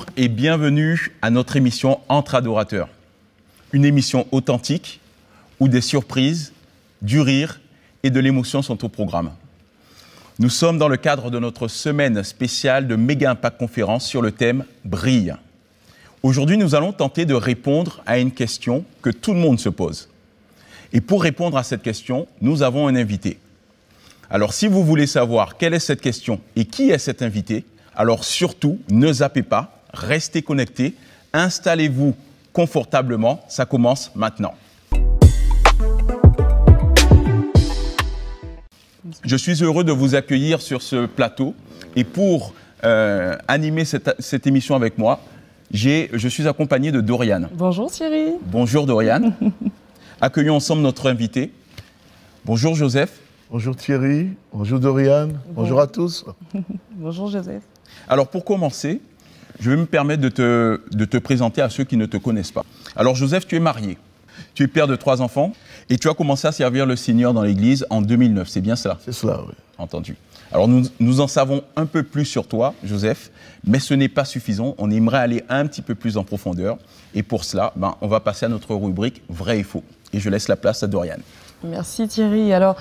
Bonjour et bienvenue à notre émission Entre adorateurs. Une émission authentique où des surprises, du rire et de l'émotion sont au programme. Nous sommes dans le cadre de notre semaine spéciale de Méga Impact Conférence sur le thème « Brille ». Aujourd'hui, nous allons tenter de répondre à une question que tout le monde se pose. Et pour répondre à cette question, nous avons un invité. Alors, si vous voulez savoir quelle est cette question et qui est cet invité, alors surtout, ne zappez pas, restez connectés, installez-vous confortablement, ça commence maintenant. Je suis heureux de vous accueillir sur ce plateau et pour animer cette émission avec moi, je suis accompagné de Dorian. Bonjour Thierry. Bonjour Dorian. Accueillons ensemble notre invité. Bonjour Joseph. Bonjour Thierry, bonjour Dorian, bonjour à tous. Bonjour Joseph. Alors pour commencer, je vais me permettre de te présenter à ceux qui ne te connaissent pas. Alors Joseph, tu es marié, tu es père de 3 enfants et tu as commencé à servir le Seigneur dans l'église en 2009, c'est bien cela? C'est cela, oui. Entendu. Alors nous en savons un peu plus sur toi, Joseph, mais ce n'est pas suffisant, on aimerait aller un petit peu plus en profondeur et pour cela, on va passer à notre rubrique Vrai et Faux. Et je laisse la place à Dorian. Merci Thierry. Alors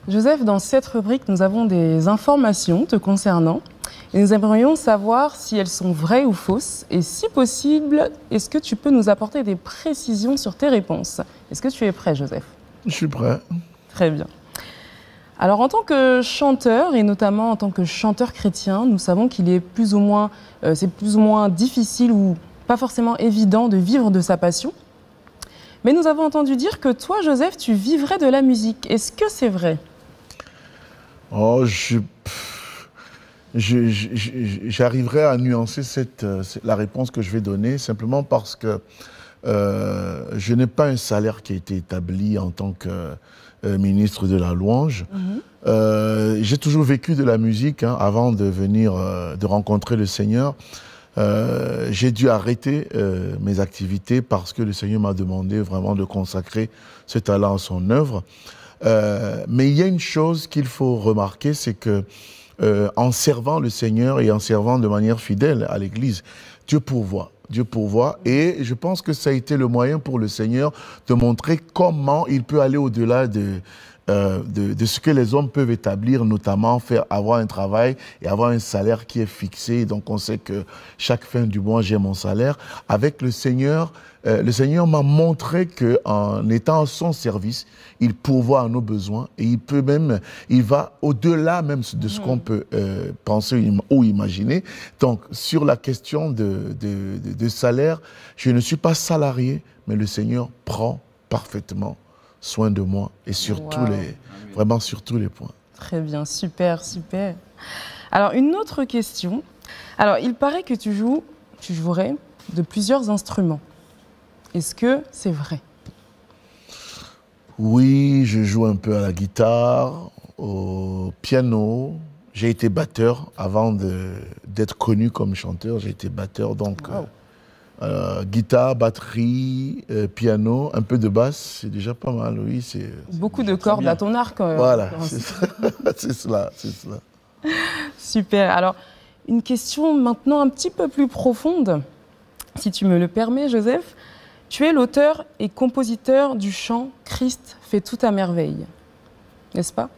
Joseph, dans cette rubrique, nous avons des informations te concernant et nous aimerions savoir si elles sont vraies ou fausses et si possible, est-ce que tu peux nous apporter des précisions sur tes réponses? Est-ce que tu es prêt, Joseph? Je suis prêt. Très bien. Alors en tant que chanteur et notamment en tant que chanteur chrétien, nous savons qu'il est c'est plus ou moins difficile ou pas forcément évident de vivre de sa passion. Mais nous avons entendu dire que toi, Joseph, tu vivrais de la musique. Est-ce que c'est vrai? Oh, j'arriverai à nuancer la réponse que je vais donner simplement parce que je n'ai pas un salaire qui a été établi en tant que ministre de la louange. J'ai toujours vécu de la musique avant de venir, de rencontrer le Seigneur. J'ai dû arrêter mes activités parce que le Seigneur m'a demandé vraiment de consacrer ce talent à son œuvre. Mais il y a une chose qu'il faut remarquer, c'est que en servant le Seigneur et en servant de manière fidèle à l'Église, Dieu pourvoit. Dieu pourvoit et je pense que ça a été le moyen pour le Seigneur de montrer comment il peut aller au-delà de ce que les hommes peuvent établir, notamment avoir un travail et avoir un salaire qui est fixé. Donc on sait que chaque fin du mois, j'ai mon salaire. Avec le Seigneur m'a montré qu'en étant à son service, il pourvoit à nos besoins et il va au-delà même de ce qu'on peut penser ou imaginer. Donc sur la question de salaire, je ne suis pas salarié, mais le Seigneur prend parfaitement soin de moi et sur vraiment sur tous les points. Très bien, super, super. Alors, une autre question. Alors, il paraît que tu jouerais de plusieurs instruments. Est-ce que c'est vrai? Oui, je joue un peu à la guitare, au piano. J'ai été batteur avant d'être connu comme chanteur. J'ai été batteur, donc... guitare, batterie, piano, un peu de basse, c'est déjà pas mal, oui. Beaucoup de cordes à ton arc. Voilà, c'est cela. Super. Alors, une question maintenant un petit peu plus profonde, si tu me le permets, Joseph. Tu es l'auteur et compositeur du chant « Christ fait tout à merveille », n'est-ce pas?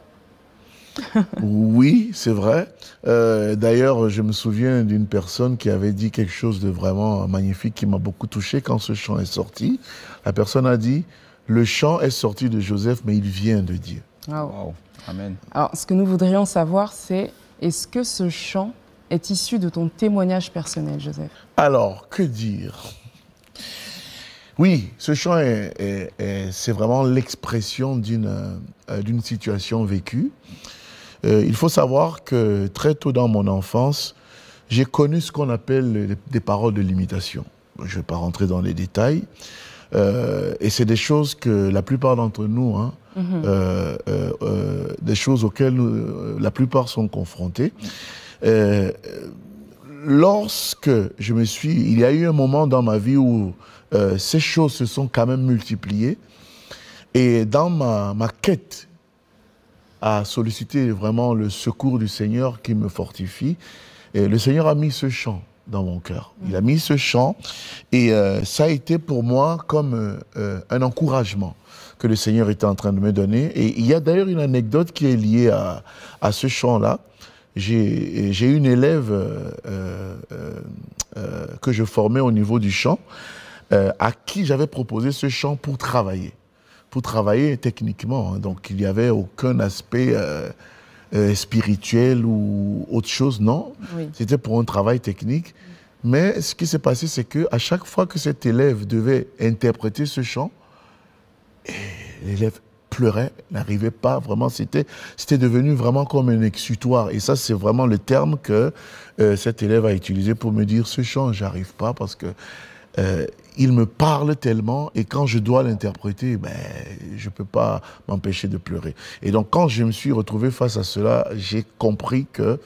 Oui, c'est vrai. D'ailleurs, je me souviens d'une personne qui avait dit quelque chose de vraiment magnifique qui m'a beaucoup touché quand ce chant est sorti. La personne a dit, le chant est sorti de Joseph, mais il vient de Dieu. Wow. Amen. Alors, ce que nous voudrions savoir, c'est est-ce que ce chant est issu de ton témoignage personnel, Joseph? Alors, que dire? Oui, ce chant, c'est vraiment l'expression d'une situation vécue. Il faut savoir que très tôt dans mon enfance, j'ai connu ce qu'on appelle des paroles de limitation. Je ne vais pas rentrer dans les détails. Et c'est des choses que la plupart d'entre nous, des choses auxquelles la plupart sont confrontés. Lorsque il y a eu un moment dans ma vie où ces choses se sont quand même multipliées. Et dans ma quête à solliciter vraiment le secours du Seigneur qui me fortifie, et le Seigneur a mis ce chant dans mon cœur. Il a mis ce chant et ça a été pour moi comme un encouragement que le Seigneur était en train de me donner. Et il y a d'ailleurs une anecdote qui est liée à ce chant-là. J'ai une élève que je formais au niveau du chant, à qui j'avais proposé ce chant pour travailler techniquement. Hein. Donc il n'y avait aucun aspect spirituel ou autre chose, non. Oui. C'était pour un travail technique. Mais ce qui s'est passé, c'est qu'à chaque fois que cet élève devait interpréter ce chant, l'élève pleurait, n'arrivait pas, vraiment, c'était devenu vraiment comme un exutoire. Et ça, c'est vraiment le terme que cet élève a utilisé pour me dire, ce chant, j'arrive pas parce que il me parle tellement et quand je dois l'interpréter, ben, je peux pas m'empêcher de pleurer. Et donc, quand je me suis retrouvé face à cela, j'ai compris que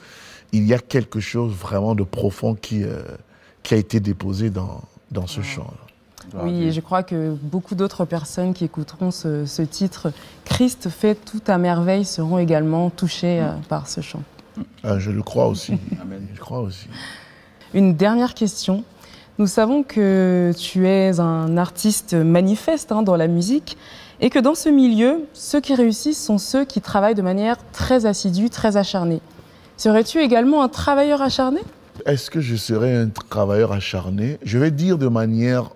il y a quelque chose vraiment de profond qui a été déposé dans ce chant-là. Oui, et je crois que beaucoup d'autres personnes qui écouteront ce titre, Christ fait tout à merveille, seront également touchées par ce chant. Je le crois aussi. Amen. Je crois aussi. Une dernière question. Nous savons que tu es un artiste manifeste dans la musique et que dans ce milieu, ceux qui réussissent sont ceux qui travaillent de manière très assidue, très acharnée. Serais-tu également un travailleur acharné ? Est-ce que je serais un travailleur acharné? Je vais dire de manière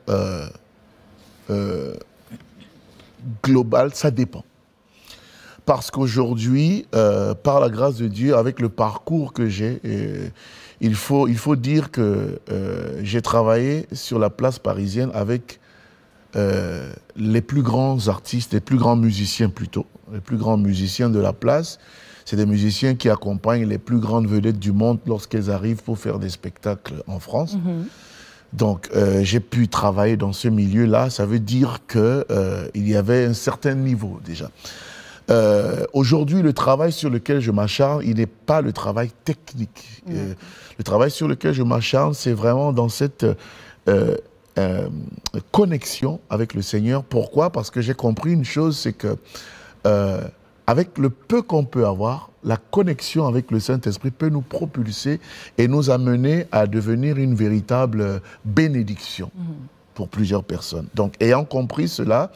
globale, ça dépend. Parce qu'aujourd'hui, par la grâce de Dieu, avec le parcours que j'ai, il faut dire que j'ai travaillé sur la place parisienne avec les plus grands artistes, les plus grands musiciens plutôt, les plus grands musiciens de la place. C'est des musiciens qui accompagnent les plus grandes vedettes du monde lorsqu'elles arrivent pour faire des spectacles en France. Donc, j'ai pu travailler dans ce milieu-là. Ça veut dire qu'il y avait un certain niveau déjà. Aujourd'hui, le travail sur lequel je m'acharne, il n'est pas le travail technique. Le travail sur lequel je m'acharne, c'est vraiment dans cette connexion avec le Seigneur. Pourquoi? Parce que j'ai compris une chose, c'est que avec le peu qu'on peut avoir, la connexion avec le Saint-Esprit peut nous propulser et nous amener à devenir une véritable bénédiction pour plusieurs personnes. Donc, ayant compris cela,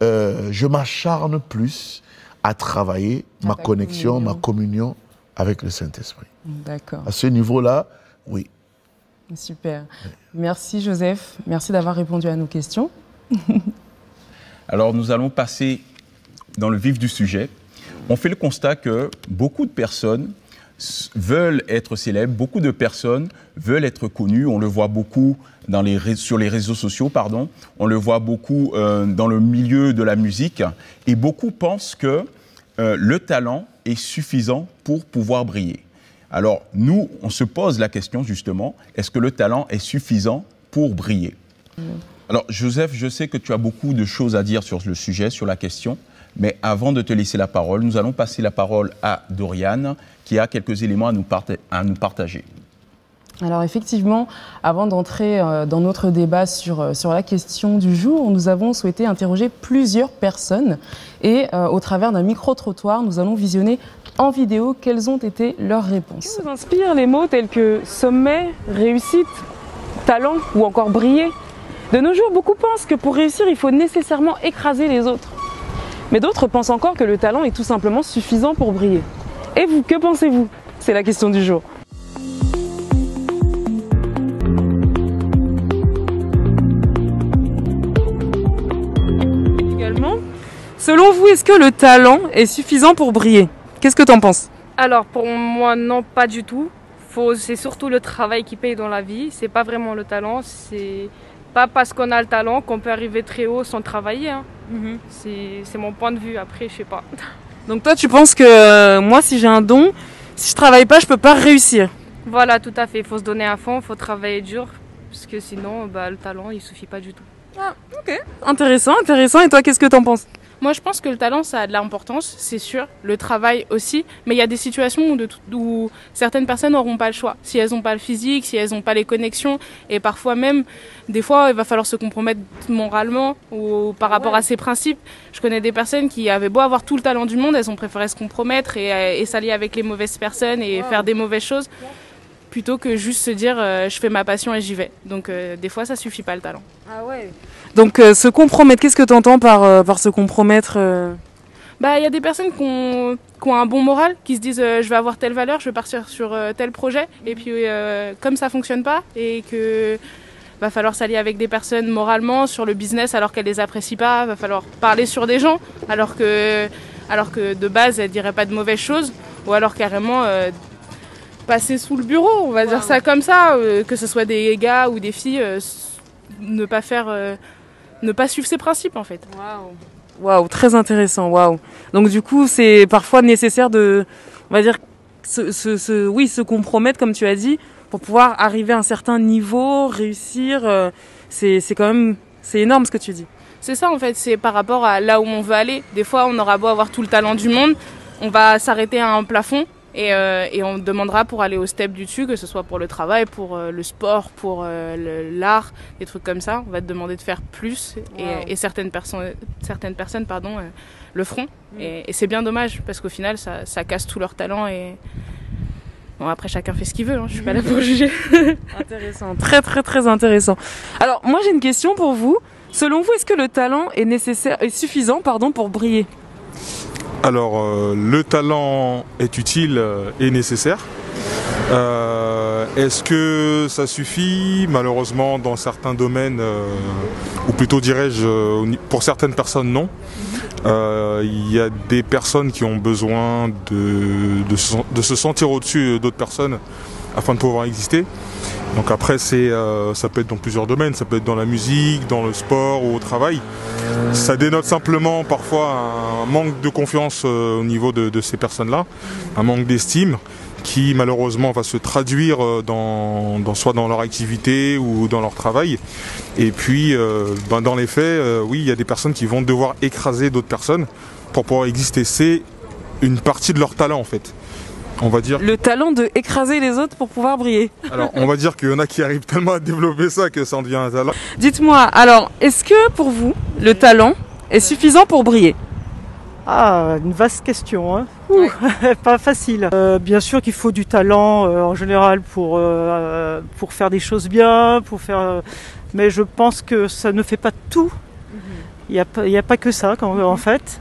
je m'acharne plus à travailler ma connexion, ma communion avec le Saint-Esprit. D'accord. À ce niveau-là, oui. Super. Merci Joseph. Merci d'avoir répondu à nos questions. Alors, nous allons passer dans le vif du sujet. On fait le constat que beaucoup de personnes veulent être célèbres, beaucoup de personnes veulent être connues. On le voit beaucoup sur les réseaux sociaux, pardon. On le voit beaucoup dans le milieu de la musique. Et beaucoup pensent que le talent est suffisant pour pouvoir briller. Alors, nous, on se pose la question, justement, est-ce que le talent est suffisant pour briller? Alors, Joseph, je sais que tu as beaucoup de choses à dire sur le sujet, sur la question. Mais avant de te laisser la parole, nous allons passer la parole à Doriane, qui a quelques éléments à nous partager. Alors effectivement, avant d'entrer dans notre débat sur la question du jour, nous avons souhaité interroger plusieurs personnes. Et au travers d'un micro-trottoir, nous allons visionner en vidéo quelles ont été leurs réponses. Que vous inspirent les mots tels que sommet, réussite, talent ou encore briller? De nos jours, beaucoup pensent que pour réussir, il faut nécessairement écraser les autres. Mais d'autres pensent encore que le talent est tout simplement suffisant pour briller. Et vous, que pensez-vous? C'est la question du jour. Également, selon vous, est-ce que le talent est suffisant pour briller? Qu'est-ce que tu en penses? Alors pour moi, non, pas du tout. C'est surtout le travail qui paye dans la vie. C'est pas vraiment le talent. C'est pas parce qu'on a le talent qu'on peut arriver très haut sans travailler. C'est mon point de vue, après je sais pas. Donc toi tu penses que moi si j'ai un don, si je travaille pas je peux pas réussir? Voilà, tout à fait, il faut se donner à fond, il faut travailler dur, parce que sinon le talent il suffit pas du tout. Ah, ok, intéressant. Et toi qu'est-ce que t'en penses? Moi, je pense que le talent, ça a de l'importance, c'est sûr. Le travail aussi. Mais il y a des situations où certaines personnes n'auront pas le choix. Si elles n'ont pas le physique, si elles n'ont pas les connexions. Et parfois même, des fois, il va falloir se compromettre moralement ou par rapport à ses principes. Je connais des personnes qui avaient beau avoir tout le talent du monde, elles ont préféré se compromettre et s'allier avec les mauvaises personnes et faire des mauvaises choses. plutôt que juste se dire je fais ma passion et j'y vais. Donc des fois ça suffit pas le talent. Ah ouais. Donc se compromettre, qu'est-ce que tu entends par se compromettre Bah, il y a des personnes qui ont un bon moral, qui se disent je vais avoir telle valeur, je vais partir sur tel projet, et puis comme ça fonctionne pas et que va falloir s'allier avec des personnes moralement sur le business alors qu'elles les apprécient pas, va falloir parler sur des gens alors que de base elles diraient pas de mauvaises choses, ou alors carrément passer sous le bureau, on va dire ça comme ça, que ce soit des gars ou des filles, ne pas suivre ses principes en fait. Waouh, très intéressant, waouh. Donc du coup, c'est parfois nécessaire de, on va dire, se compromettre, comme tu as dit, pour pouvoir arriver à un certain niveau, réussir. C'est quand même, c'est énorme ce que tu dis. C'est ça en fait, c'est par rapport à là où on veut aller. Des fois, on aura beau avoir tout le talent du monde, on va s'arrêter à un plafond et on demandera pour aller au step du dessus, que ce soit pour le travail, pour le sport, pour l'art, des trucs comme ça. On va te demander de faire plus et certaines personnes le feront. Et c'est bien dommage parce qu'au final, ça casse tout leur talent et bon, après chacun fait ce qu'il veut, hein, je suis pas là pour juger. Intéressant, très très très intéressant. Alors moi j'ai une question pour vous. Selon vous, est-ce que le talent est suffisant pour briller ? Alors, le talent est utile et nécessaire. Est-ce que ça suffit? Malheureusement, dans certains domaines, ou plutôt dirais-je, pour certaines personnes, non. Il y a des personnes qui ont besoin de se sentir au-dessus d'autres personnes afin de pouvoir exister. Donc après, ça peut être dans plusieurs domaines, ça peut être dans la musique, dans le sport ou au travail. Ça dénote simplement parfois un manque de confiance au niveau de ces personnes-là, un manque d'estime qui malheureusement va se traduire soit dans leur activité ou dans leur travail. Et puis dans les faits, oui, il y a des personnes qui vont devoir écraser d'autres personnes pour pouvoir exister. C'est une partie de leur talent en fait. On va dire... Le talent de écraser les autres pour pouvoir briller. Alors, on va dire qu'il y en a qui arrivent tellement à développer ça que ça en devient un talent. Dites-moi, alors, est-ce que pour vous, le talent est suffisant pour briller ? Ah, une vaste question, hein. Pas facile. Bien sûr qu'il faut du talent en général pour faire des choses bien, mais je pense que ça ne fait pas tout. Il n'y a pas que ça en fait.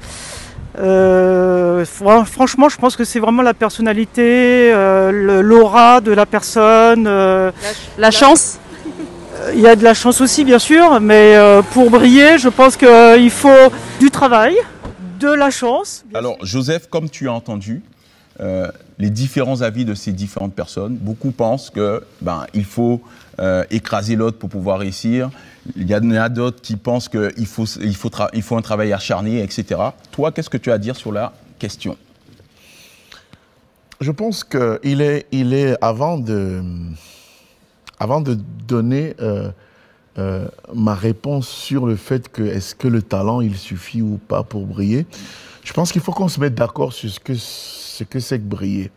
Franchement, je pense que c'est vraiment la personnalité, l'aura de la personne. La chance. Il y a de la chance aussi, bien sûr, mais pour briller, je pense qu'il faut du travail, de la chance. Alors, Joseph, comme tu as entendu, les différents avis de ces différentes personnes, beaucoup pensent que il faut écraser l'autre pour pouvoir réussir. Il y en a d'autres qui pensent qu'il faut un travail acharné, etc. Toi, qu'est-ce que tu as à dire sur la question? Je pense qu'il est avant de donner ma réponse sur le fait que est-ce que le talent, il suffit ou pas pour briller, je pense qu'il faut qu'on se mette d'accord sur ce que c'est que briller.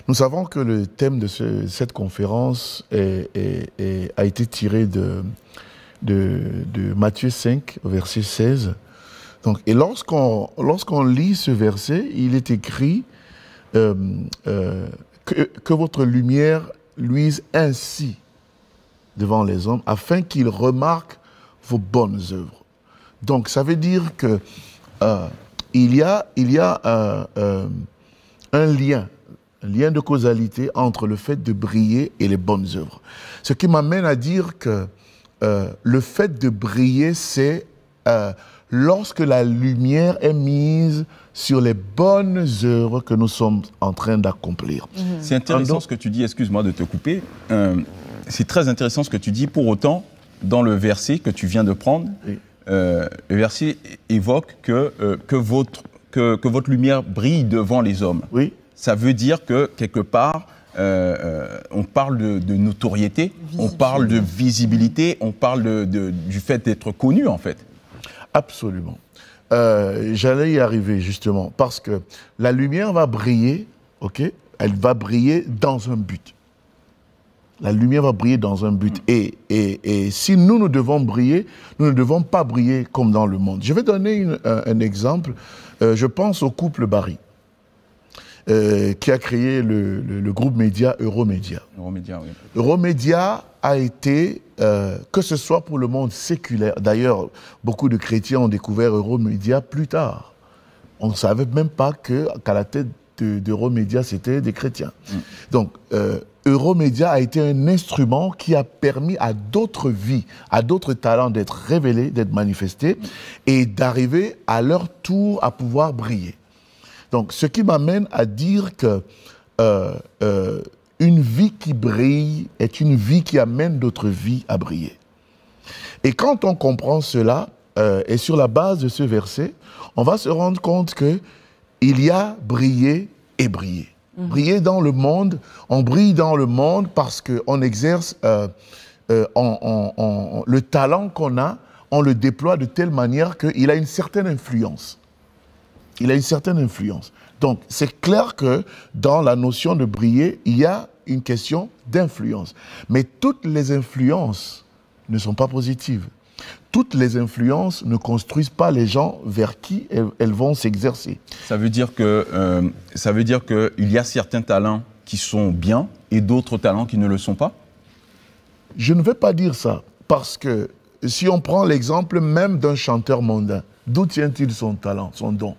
Nous savons que le thème de cette conférence a été tiré de Matthieu 5, verset 16. Donc, et lorsqu'on lit ce verset, il est écrit que votre lumière luise ainsi devant les hommes, afin qu'ils remarquent vos bonnes œuvres. Donc, ça veut dire que il y a un lien de causalité entre le fait de briller et les bonnes œuvres. Ce qui m'amène à dire que le fait de briller, c'est lorsque la lumière est mise sur les bonnes œuvres que nous sommes en train d'accomplir. C'est intéressant ce que tu dis, excuse-moi de te couper. C'est très intéressant ce que tu dis. Pour autant, dans le verset que tu viens de prendre, oui. Le verset évoque que votre lumière brille devant les hommes. Oui. Ça veut dire que, quelque part, on parle de notoriété, on parle de visibilité, on parle du fait d'être connu, en fait. Absolument. J'allais y arriver, justement, parce que la lumière va briller, ok? Elle va briller dans un but. La lumière va briller dans un but. Et si nous devons briller, nous ne devons pas briller comme dans le monde. Je vais donner un exemple. Je pense au couple Barry. qui a créé le groupe média Euromédia. Euromédia, oui. Euromédia a été, que ce soit pour le monde séculaire, d'ailleurs, beaucoup de chrétiens ont découvert Euromédia plus tard. On ne savait même pas qu'à la tête d'Euromédia, c'était des chrétiens. Donc, Euromédia a été un instrument qui a permis à d'autres vies, à d'autres talents d'être révélés, d'être manifestés et d'arriver à leur tour à pouvoir briller. Donc, ce qui m'amène à dire que une vie qui brille est une vie qui amène d'autres vies à briller. Et quand on comprend cela, et sur la base de ce verset, on va se rendre compte qu'il y a briller et briller. Briller dans le monde, on brille dans le monde parce qu'on exerce le talent qu'on a, on le déploie de telle manière qu'il a une certaine influence. Il a une certaine influence. Donc, c'est clair que dans la notion de briller, il y a une question d'influence. Mais toutes les influences ne sont pas positives. Toutes les influences ne construisent pas les gens vers qui elles vont s'exercer. Ça veut dire qu'il y a certains talents qui sont bien et d'autres talents qui ne le sont pas? Je ne vais pas dire ça, parce que si on prend l'exemple même d'un chanteur mondain, d'où tient-il son talent, son don?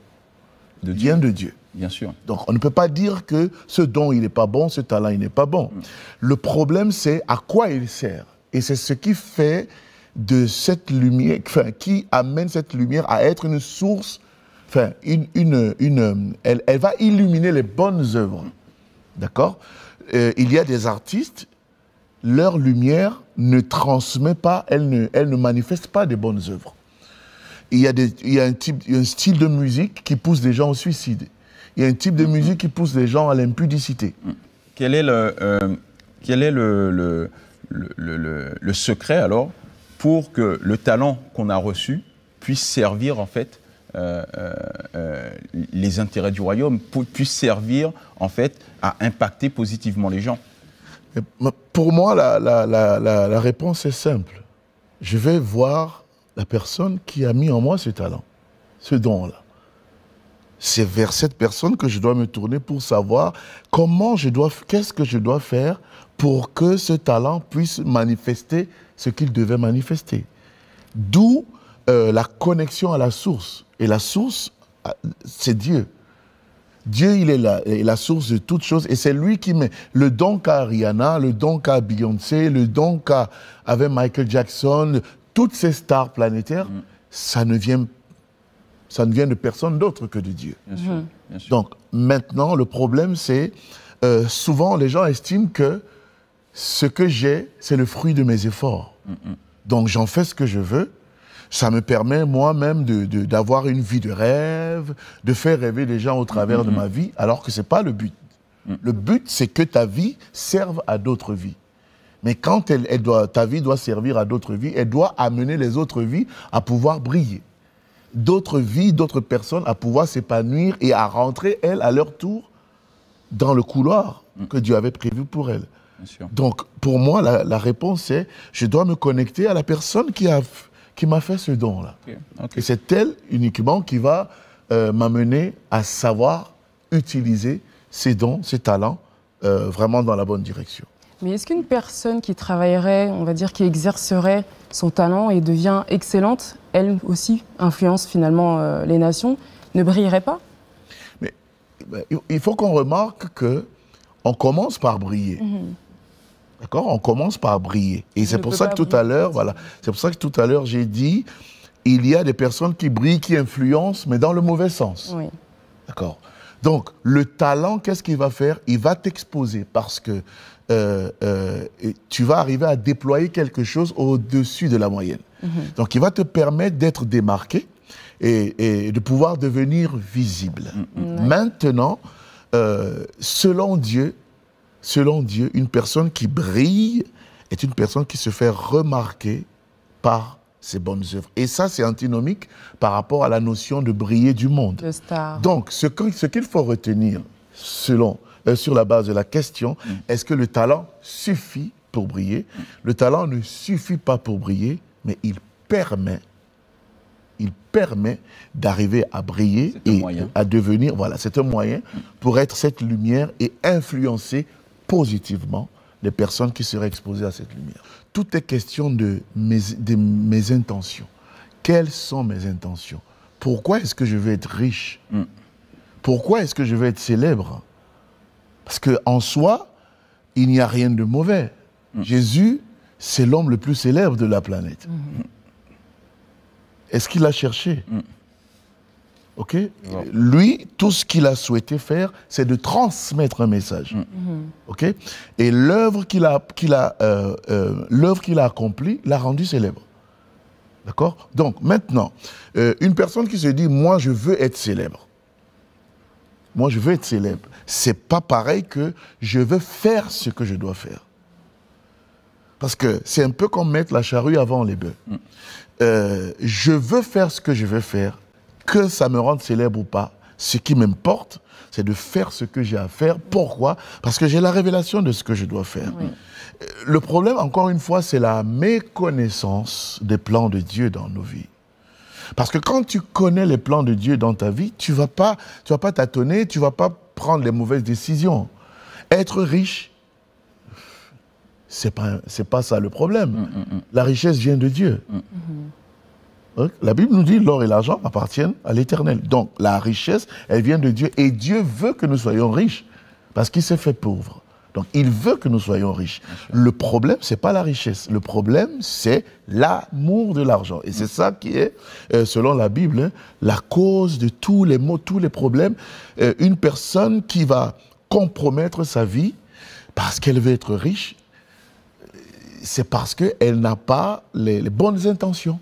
De Dieu. Vient de Dieu. Bien sûr. Donc on ne peut pas dire que ce don il n'est pas bon, ce talent il n'est pas bon. Le problème c'est à quoi il sert. Et c'est ce qui fait de cette lumière, enfin, qui amène cette lumière à être une source, enfin, elle va illuminer les bonnes œuvres. D'accord? Il y a des artistes, leur lumière ne transmet pas, elle ne manifeste pas des bonnes œuvres. Il y a un style de musique qui pousse des gens au suicide. Il y a un type de musique qui pousse les gens à l'impudicité. Quel est le secret alors pour que le talent qu'on a reçu puisse servir en fait les intérêts du royaume, puisse servir en fait à impacter positivement les gens? Pour moi, la réponse est simple. Je vais voir la personne qui a mis en moi ce talent, ce don-là. C'est vers cette personne que je dois me tourner pour savoir qu'est-ce que je dois faire pour que ce talent puisse manifester ce qu'il devait manifester. D'où la connexion à la source. Et la source, c'est Dieu. Dieu, il est la source de toutes choses et c'est lui qui met le don qu'a Rihanna, le don qu'a Beyoncé, le don qu'avait Michael Jackson, toutes ces stars planétaires, ça ne vient de personne d'autre que de Dieu. Bien sûr, bien sûr. Donc maintenant, le problème c'est, souvent les gens estiment que ce que j'ai, c'est le fruit de mes efforts. Donc j'en fais ce que je veux. Ça me permet moi-même d'avoir une vie de rêve, de faire rêver les gens au travers de ma vie, alors que ce n'est pas le but. Le but, c'est que ta vie serve à d'autres vies. Mais quand ta vie doit servir à d'autres vies, elle doit amener les autres vies à pouvoir briller. D'autres vies, d'autres personnes à pouvoir s'épanouir et à rentrer, elles, à leur tour, dans le couloir que Dieu avait prévu pour elles. Bien sûr. Donc, pour moi, la réponse est, je dois me connecter à la personne qui m'a fait ce don-là. Okay. Et c'est elle uniquement qui va m'amener à savoir utiliser ces dons, ces talents, vraiment dans la bonne direction. Mais est-ce qu'une personne qui travaillerait, on va dire, qui exercerait son talent et devient excellente, elle aussi influence finalement les nations, ne brillerait pas? Mais il faut qu'on remarque qu'on commence par briller. D'accord? On commence par briller. Et c'est pour ça que tout à l'heure, voilà, c'est pour ça que tout à l'heure j'ai dit, il y a des personnes qui brillent, qui influencent, mais dans le mauvais sens. Oui. D'accord? Donc, le talent, qu'est-ce qu'il va faire? Il va t'exposer parce que tu vas arriver à déployer quelque chose au-dessus de la moyenne. Donc, il va te permettre d'être démarqué et de pouvoir devenir visible. Maintenant, selon Dieu, une personne qui brille est une personne qui se fait remarquer par ses bonnes œuvres. Et ça, c'est antinomique par rapport à la notion de briller du monde. De star. Donc, ce qu'il faut retenir sur la base de la question, est-ce que le talent suffit pour briller? Le talent ne suffit pas pour briller, mais il permet Il permet d'arriver à briller et à devenir, voilà, c'est un moyen pour être cette lumière et influencer positivement les personnes qui seraient exposées à cette lumière. Tout est question de mes intentions. Quelles sont mes intentions? Pourquoi est-ce que je veux être riche? Pourquoi est-ce que je veux être célèbre? Parce qu'en soi, il n'y a rien de mauvais. Jésus, c'est l'homme le plus célèbre de la planète. Est-ce qu'il a cherché? Ok. Lui, tout ce qu'il a souhaité faire, c'est de transmettre un message. Ok. Et l'œuvre qu'il a accomplie l'a rendu célèbre. D'accord. Donc maintenant, une personne qui se dit, moi je veux être célèbre. Moi je veux être célèbre. C'est pas pareil que je veux faire ce que je dois faire. Parce que c'est un peu comme mettre la charrue avant les bœufs. Je veux faire ce que je veux faire, que ça me rende célèbre ou pas. Ce qui m'importe, c'est de faire ce que j'ai à faire. Pourquoi? Parce que j'ai la révélation de ce que je dois faire. Le problème, encore une fois, c'est la méconnaissance des plans de Dieu dans nos vies. Parce que quand tu connais les plans de Dieu dans ta vie, tu vas pas tâtonner, tu ne vas pas prendre les mauvaises décisions. Être riche, c'est pas ça le problème. La richesse vient de Dieu. La Bible nous dit l'or et l'argent appartiennent à l'Éternel. Donc la richesse, elle vient de Dieu. Et Dieu veut que nous soyons riches parce qu'il s'est fait pauvre. Donc il veut que nous soyons riches. Le problème, ce n'est pas la richesse. Le problème, c'est l'amour de l'argent. Et c'est ça qui est, selon la Bible, la cause de tous les maux, tous les problèmes. Une personne qui va compromettre sa vie parce qu'elle veut être riche, c'est parce qu'elle n'a pas les bonnes intentions.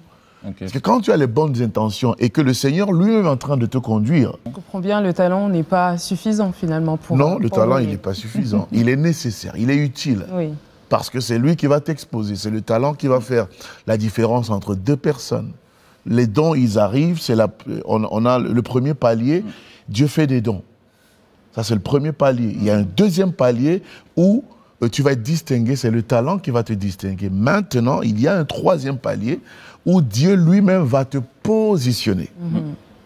Parce que quand tu as les bonnes intentions et que le Seigneur lui-même est en train de te conduire... On comprend bien, le talent n'est pas suffisant finalement pour... Non, le talent, il n'est pas suffisant. Il est nécessaire, il est utile. Oui. Parce que c'est lui qui va t'exposer. C'est le talent qui va faire la différence entre deux personnes. Les dons, ils arrivent, on a le premier palier, Dieu fait des dons. Ça, c'est le premier palier. Il y a un deuxième palier où tu vas être distingué, c'est le talent qui va te distinguer. Maintenant, il y a un troisième palier où Dieu lui-même va te positionner.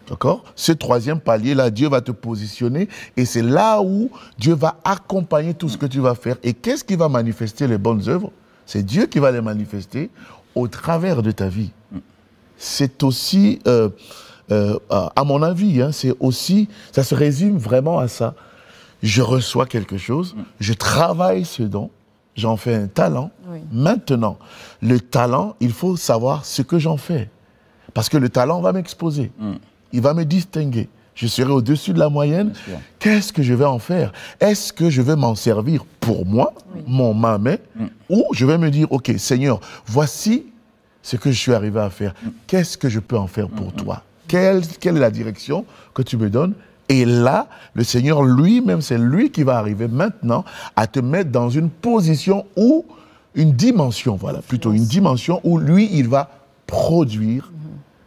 D'accord? Ce troisième palier-là, Dieu va te positionner et c'est là où Dieu va accompagner tout ce que tu vas faire. Et qu'est-ce qui va manifester les bonnes œuvres? C'est Dieu qui va les manifester au travers de ta vie. C'est aussi, à mon avis, c'est aussi, ça se résume vraiment à ça. Je reçois quelque chose, je travaille ce don, j'en fais un talent. Maintenant, le talent, il faut savoir ce que j'en fais. Parce que le talent va m'exposer. Il va me distinguer. Je serai au-dessus de la moyenne. Qu'est-ce que je vais en faire? Est-ce que je vais m'en servir pour moi, ma main, ou je vais me dire, OK, Seigneur, voici ce que je suis arrivé à faire. Qu'est-ce que je peux en faire pour toi? Quelle est la direction que tu me donnes? Et là, le Seigneur lui-même, c'est lui qui va arriver maintenant à te mettre dans une position où, une dimension, voilà, plutôt une dimension où lui, il va produire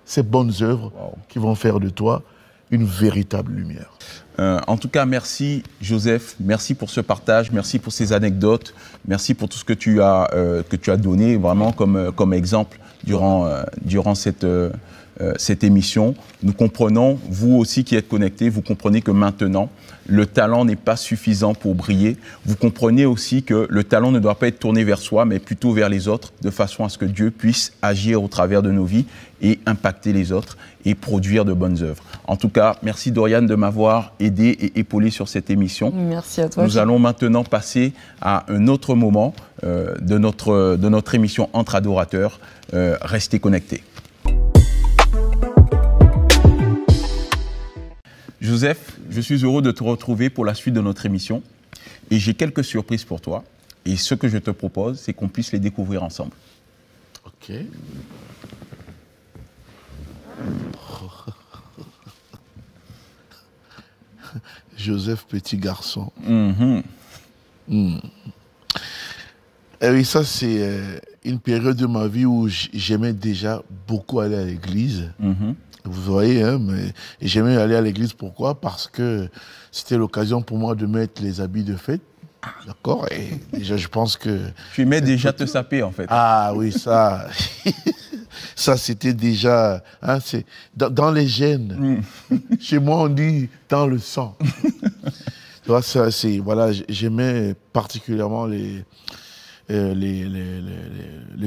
ces bonnes œuvres qui vont faire de toi une véritable lumière. En tout cas, merci Joseph, merci pour ce partage, merci pour ces anecdotes, merci pour tout ce que tu as donné vraiment comme exemple durant cette émission. Nous comprenons, vous aussi qui êtes connectés, vous comprenez que maintenant, le talent n'est pas suffisant pour briller. Vous comprenez aussi que le talent ne doit pas être tourné vers soi, mais plutôt vers les autres, de façon à ce que Dieu puisse agir au travers de nos vies et impacter les autres et produire de bonnes œuvres. En tout cas, merci Dorian de m'avoir aidé et épaulé sur cette émission. Merci à toi. Nous allons maintenant passer à un autre moment de notre émission Entre adorateurs. Restez connectés. Joseph, je suis heureux de te retrouver pour la suite de notre émission et j'ai quelques surprises pour toi. Et ce que je te propose, c'est qu'on puisse les découvrir ensemble. Ok. Joseph, petit garçon. Et oui, ça c'est une période de ma vie où j'aimais déjà beaucoup aller à l'église. Vous voyez, mais j'aimais aller à l'église. Pourquoi? Parce que c'était l'occasion pour moi de mettre les habits de fête. D'accord? Et déjà, je pense que... Tu aimais déjà te saper, en fait. Ah oui, ça... Ça, c'était déjà... Hein, c'est dans les gènes. Chez moi, on dit dans le sang. Tu vois, ça, voilà, j'aimais particulièrement le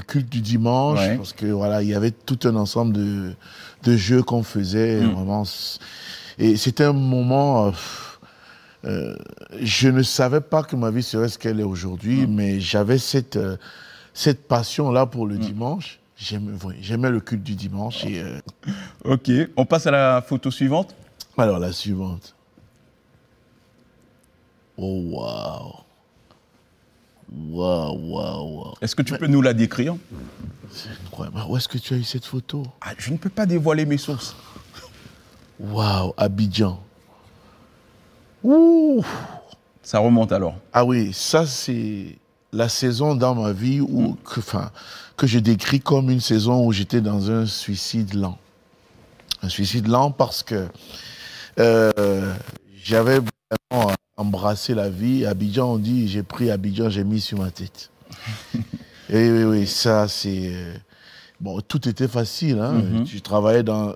culte du dimanche, parce que voilà, il y avait tout un ensemble de jeux qu'on faisait, vraiment. Et c'était un moment... je ne savais pas que ma vie serait ce qu'elle est aujourd'hui, mais j'avais cette passion-là pour le dimanche. J'aimais le culte du dimanche. Et, Ok, on passe à la photo suivante. Alors, la suivante. Oh, waouh. Waouh. Est-ce que tu peux nous la décrire? C'est incroyable. Où est-ce que tu as eu cette photo? Je ne peux pas dévoiler mes sources. Waouh, Abidjan. Ouh. Ça remonte alors. Ah oui, ça c'est la saison dans ma vie que je décris comme une saison où j'étais dans un suicide lent. Un suicide lent parce que j'avais vraiment embrassé la vie. Abidjan, on dit, j'ai pris Abidjan, j'ai mis sur ma tête. Et oui, ça c'est... Bon, tout était facile. Hein. Je travaillais dans...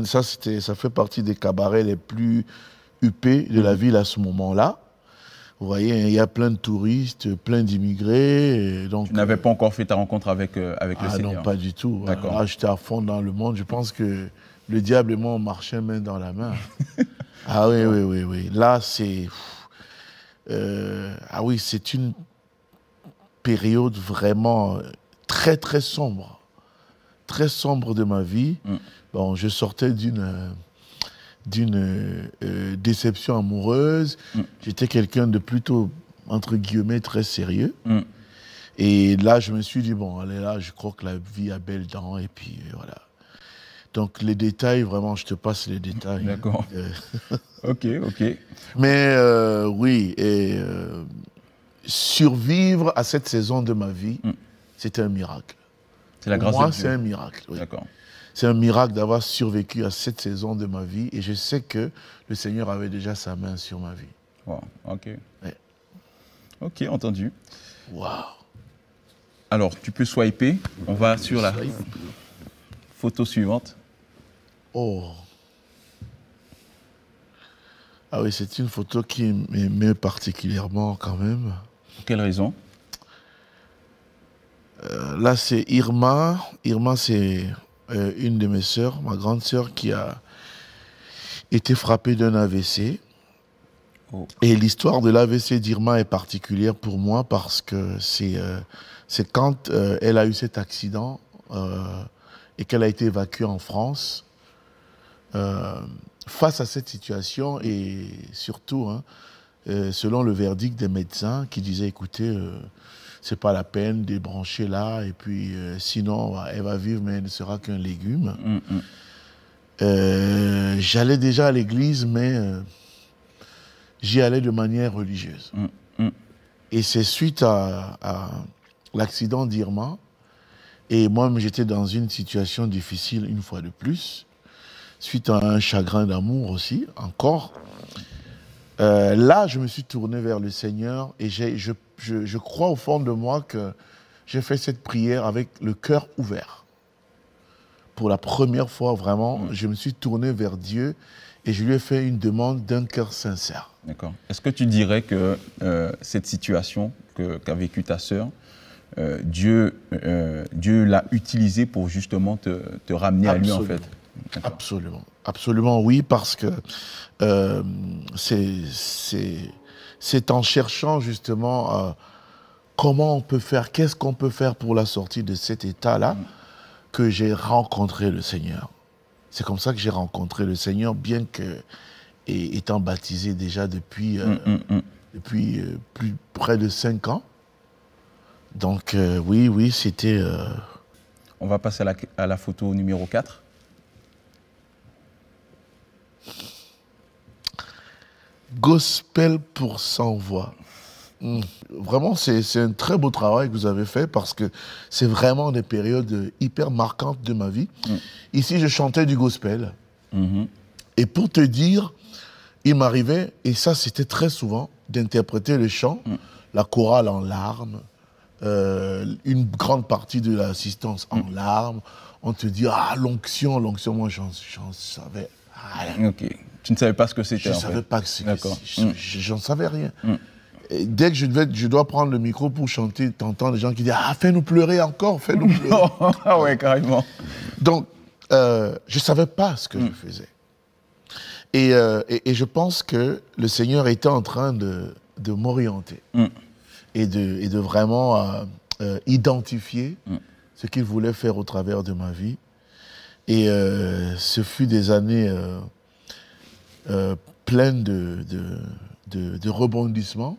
Ça fait partie des cabarets les plus huppés de la ville à ce moment-là. Vous voyez, il y a plein de touristes, plein d'immigrés. Tu n'avais pas encore fait ta rencontre avec le Seigneur? Non, pas du tout. D'accord. Là, j'étais à fond dans le monde. Je pense que le diable et moi, on marchait main dans la main. Ah oui. Là, c'est... ah oui, c'est une période vraiment très, très sombre. Très sombre de ma vie. Bon, je sortais d'une déception amoureuse. J'étais quelqu'un de plutôt, entre guillemets, très sérieux. Et là, je me suis dit, bon, allez là, je crois que la vie a belle dent. Et puis, voilà. Donc, les détails, vraiment, je te passe les détails. D'accord. Ok. Mais oui, survivre à cette saison de ma vie, c'était un miracle. C'est la grâce de Dieu. Pour moi, c'est un miracle. Oui. D'accord. C'est un miracle d'avoir survécu à cette saison de ma vie. Et je sais que le Seigneur avait déjà sa main sur ma vie. Wow, ok. Ouais. Ok, entendu. Wow. Alors, tu peux swiper. On va sur la photo suivante. Oh. Ah oui, c'est une photo qui m'émeut particulièrement quand même. Pour quelle raison? Là, c'est Irma. Irma, c'est une de mes sœurs, ma grande sœur, qui a été frappée d'un AVC. Oh. Et l'histoire de l'AVC d'Irma est particulière pour moi parce que c'est quand elle a eu cet accident et qu'elle a été évacuée en France. Face à cette situation et surtout, selon le verdict des médecins qui disaient, écoutez, c'est pas la peine de brancher là, et puis sinon, elle va vivre, mais elle ne sera qu'un légume. J'allais déjà à l'église, mais j'y allais de manière religieuse. Et c'est suite à l'accident d'Irma, et moi-même j'étais dans une situation difficile une fois de plus, suite à un chagrin d'amour aussi, encore. Là, je me suis tourné vers le Seigneur et je crois au fond de moi que j'ai fait cette prière avec le cœur ouvert. Pour la première fois, vraiment, je me suis tourné vers Dieu et je lui ai fait une demande d'un cœur sincère. D'accord. Est-ce que tu dirais que cette situation qu'a vécue ta sœur, Dieu l'a utilisée pour justement te ramener à lui, en fait? Absolument. Absolument, oui, parce que c'est en cherchant justement comment on peut faire, qu'est-ce qu'on peut faire pour la sortie de cet état-là que j'ai rencontré le Seigneur. C'est comme ça que j'ai rencontré le Seigneur, bien que étant baptisé déjà depuis près de 5 ans. Donc oui, c'était... On va passer à la photo numéro 4. Gospel pour 100 voix. Vraiment, c'est un très beau travail que vous avez fait parce que c'est vraiment des périodes hyper marquantes de ma vie. Ici, je chantais du gospel. Et pour te dire, il m'arrivait, et ça c'était très souvent, d'interpréter le chant, la chorale en larmes, une grande partie de l'assistance en larmes. On te dit, ah, l'onction, moi j'en savais rien. Ok. Tu ne savais pas ce que c'était. Je ne savais pas que c'était. D'accord. J'en savais rien. Et dès que je dois prendre le micro pour chanter, t'entends des gens qui disent, ah, fais-nous pleurer encore, fais-nous pleurer. Ah ouais, carrément. Donc, je ne savais pas ce que je faisais. Et je pense que le Seigneur était en train de m'orienter et de vraiment identifier ce qu'il voulait faire au travers de ma vie. Et ce fut des années pleines de rebondissements.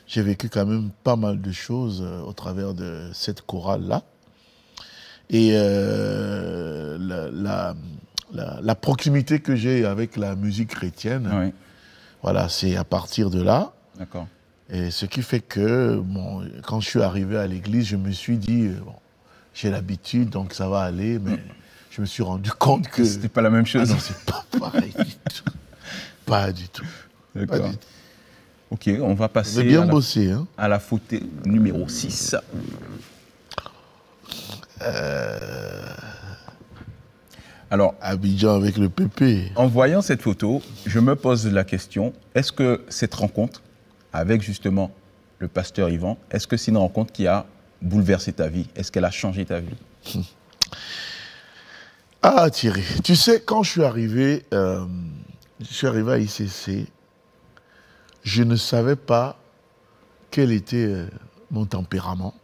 J'ai vécu quand même pas mal de choses au travers de cette chorale-là. Et la proximité que j'ai avec la musique chrétienne, voilà, c'est à partir de là. D'accord. Et ce qui fait que, bon, quand je suis arrivé à l'église, je me suis dit, bon, j'ai l'habitude, donc ça va aller, mais je me suis rendu compte que... C'était pas la même chose. Ah non, c'est pas pareil du tout. Pas du tout. D'accord. Ok, on va passer bien bossé, hein. à la photo numéro 6. Alors, Abidjan avec le pépé. En voyant cette photo, je me pose la question, est-ce que cette rencontre avec justement le pasteur Yvan, est-ce que c'est une rencontre qui a bouleversé ta vie? Est-ce qu'elle a changé ta vie? Ah Thierry, tu sais, quand je suis arrivé à ICC, je ne savais pas quel était mon tempérament.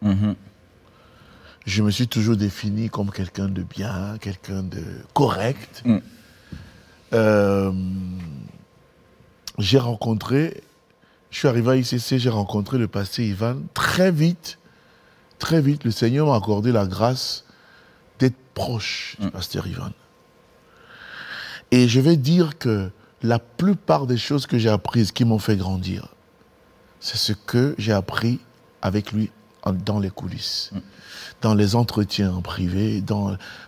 Je me suis toujours défini comme quelqu'un de bien, quelqu'un de correct. Je suis arrivé à ICC, j'ai rencontré le pasteur Ivan. Très vite, le Seigneur m'a accordé la grâce d'être proche du pasteur Ivan. Et je vais dire que la plupart des choses que j'ai apprises qui m'ont fait grandir, c'est ce que j'ai appris avec lui dans les coulisses, dans les entretiens en privé,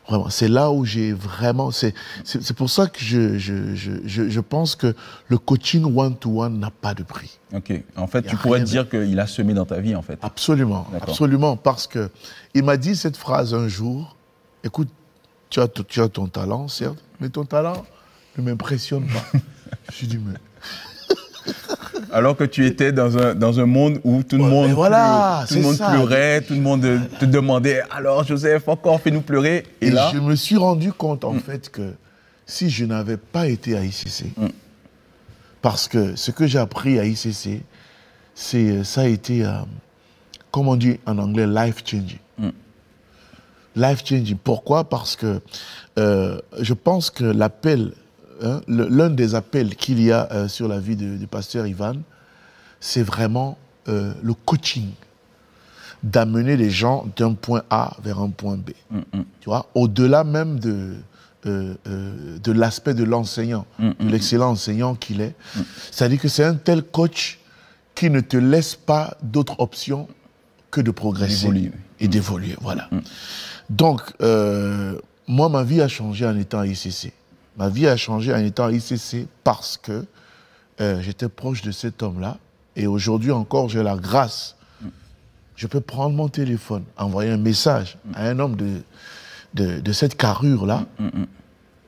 vraiment, c'est là où j'ai vraiment... C'est pour ça que je pense que le coaching one-to-one n'a pas de prix. Ok. En fait, tu pourrais dire qu'il a semé dans ta vie, en fait. Absolument, absolument, parce qu'il m'a dit cette phrase un jour, écoute, tu as ton talent, certes, mais ton talent ne m'impressionne pas. Je me suis dit, mais... Alors que tu étais dans un monde où tout le monde, pleurait, tout le monde te demandait « Alors Joseph, encore fais-nous pleurer » Et là, je me suis rendu compte en fait que si je n'avais pas été à ICC, parce que ce que j'ai appris à ICC, ça a été, comme on dit en anglais, life-changing. Life-changing. Pourquoi? Parce que je pense que l'appel... l'un des appels qu'il y a sur la vie du pasteur Ivan, c'est vraiment le coaching, d'amener les gens d'un point A vers un point B. Tu vois, au-delà même de l'aspect de l'enseignant, de l'excellent enseignant qu'il est. C'est-à-dire que c'est un tel coach qui ne te laisse pas d'autre option que de progresser et d'évoluer. Voilà. Donc, moi, ma vie a changé en étant à ICC. Ma vie a changé en étant à ICC parce que j'étais proche de cet homme-là. Et aujourd'hui encore, j'ai la grâce. Je peux prendre mon téléphone, envoyer un message à un homme de cette carrure-là,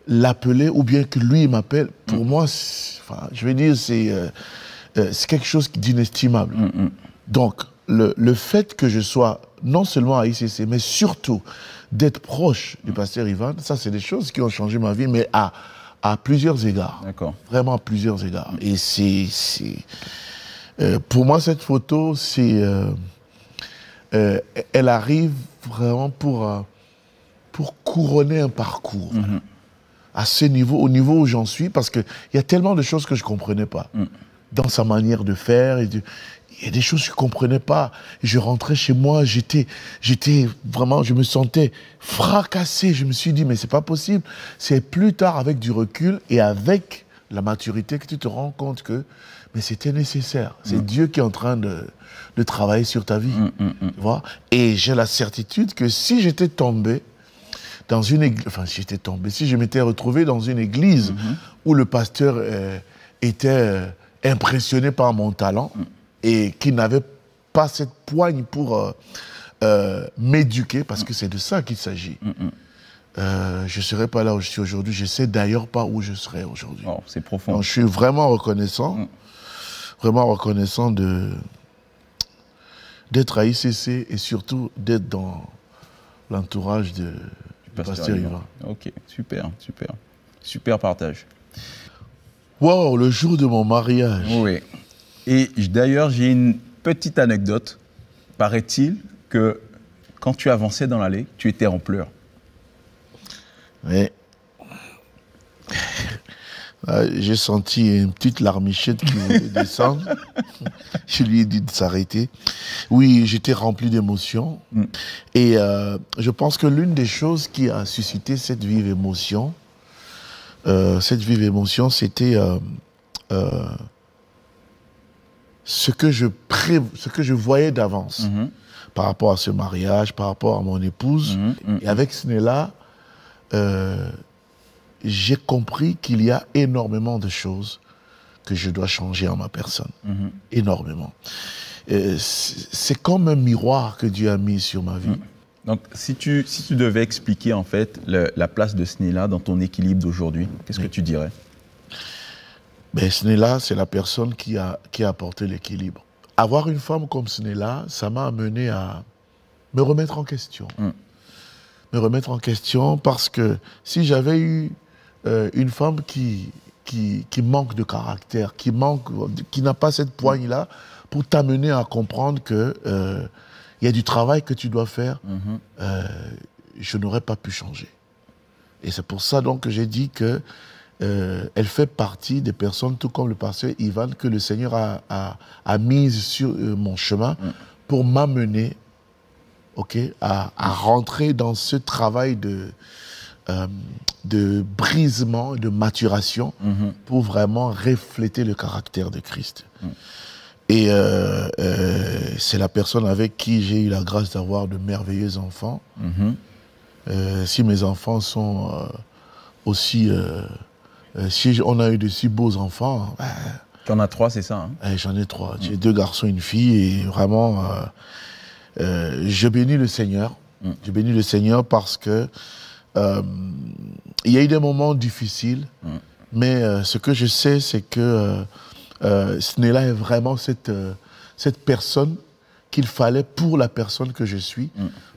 l'appeler ou bien que lui m'appelle. Pour moi, je vais dire, c'est quelque chose d'inestimable. Donc, le fait que je sois non seulement à ICC, mais surtout d'être proche du pasteur Ivan, ça c'est des choses qui ont changé ma vie, mais à plusieurs égards. D'accord. Vraiment à plusieurs égards. Et pour moi, cette photo, elle arrive vraiment pour couronner un parcours. À ce niveau, au niveau où j'en suis, parce qu'il y a tellement de choses que je ne comprenais pas. Dans sa manière de faire, il y a des choses que je ne comprenais pas. Je rentrais chez moi, j'étais vraiment, je me sentais fracassé. Je me suis dit, mais c'est pas possible. C'est plus tard, avec du recul et avec la maturité, que tu te rends compte que mais c'était nécessaire. C'est Dieu qui est en train de travailler sur ta vie. Tu vois? Et j'ai la certitude que si j'étais tombé dans une église, si je m'étais retrouvé dans une église où le pasteur était impressionné par mon talent, et qui n'avait pas cette poigne pour m'éduquer, parce que c'est de ça qu'il s'agit. Je ne serais pas là où je suis aujourd'hui. Je ne sais d'ailleurs pas où je serais aujourd'hui. Oh, c'est profond. Donc, je suis vraiment reconnaissant d'être à ICC et surtout d'être dans l'entourage du pasteur Yvan. Ok, super, super. Super partage. Wow, le jour de mon mariage. Oui. Et d'ailleurs, j'ai une petite anecdote. Paraît-il que quand tu avançais dans l'allée, tu étais en pleurs. Oui. J'ai senti une petite larmichette qui voulait descendre. Je lui ai dit de s'arrêter. Oui, j'étais rempli d'émotions. Et je pense que l'une des choses qui a suscité cette vive émotion, c'était ce que je voyais d'avance par rapport à ce mariage, par rapport à mon épouse. Et avec Snella, j'ai compris qu'il y a énormément de choses que je dois changer en ma personne. Énormément. C'est comme un miroir que Dieu a mis sur ma vie. Donc, si tu devais expliquer en fait la place de Snella dans ton équilibre d'aujourd'hui, qu'est-ce que tu dirais? Ben, Snella, c'est la personne qui a apporté l'équilibre. Avoir une femme comme Snella, ça m'a amené à me remettre en question. Me remettre en question parce que si j'avais eu une femme qui manque de caractère, qui n'a pas cette poigne-là pour t'amener à comprendre que il y a du travail que tu dois faire, je n'aurais pas pu changer. Et c'est pour ça donc que j'ai dit que elle fait partie des personnes, tout comme le pasteur Ivan, que le Seigneur a mise sur mon chemin pour m'amener à rentrer dans ce travail de brisement, de maturation, pour vraiment refléter le caractère de Christ. Et c'est la personne avec qui j'ai eu la grâce d'avoir de merveilleux enfants. Si mes enfants sont aussi... si on a eu de si beaux enfants... Tu en as 3, c'est ça, hein? J'en ai 3. J'ai 2 garçons et une fille. Et vraiment, je bénis le Seigneur. Je bénis le Seigneur parce que il y a eu des moments difficiles. Mais ce que je sais, c'est que Snella est vraiment cette personne qu'il fallait pour la personne que je suis,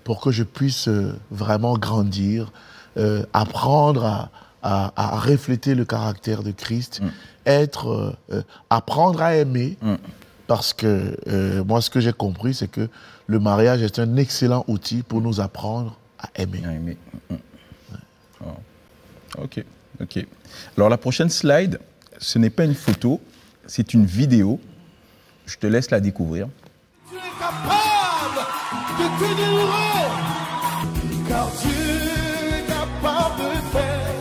pour que je puisse vraiment grandir, apprendre à refléter le caractère de Christ, apprendre à aimer, parce que moi, ce que j'ai compris, c'est que le mariage est un excellent outil pour nous apprendre à aimer. Ok. Alors, la prochaine slide, ce n'est pas une photo, c'est une vidéo. Je te laisse la découvrir. Tu es capable de te délivrer, car Dieu est capable de faire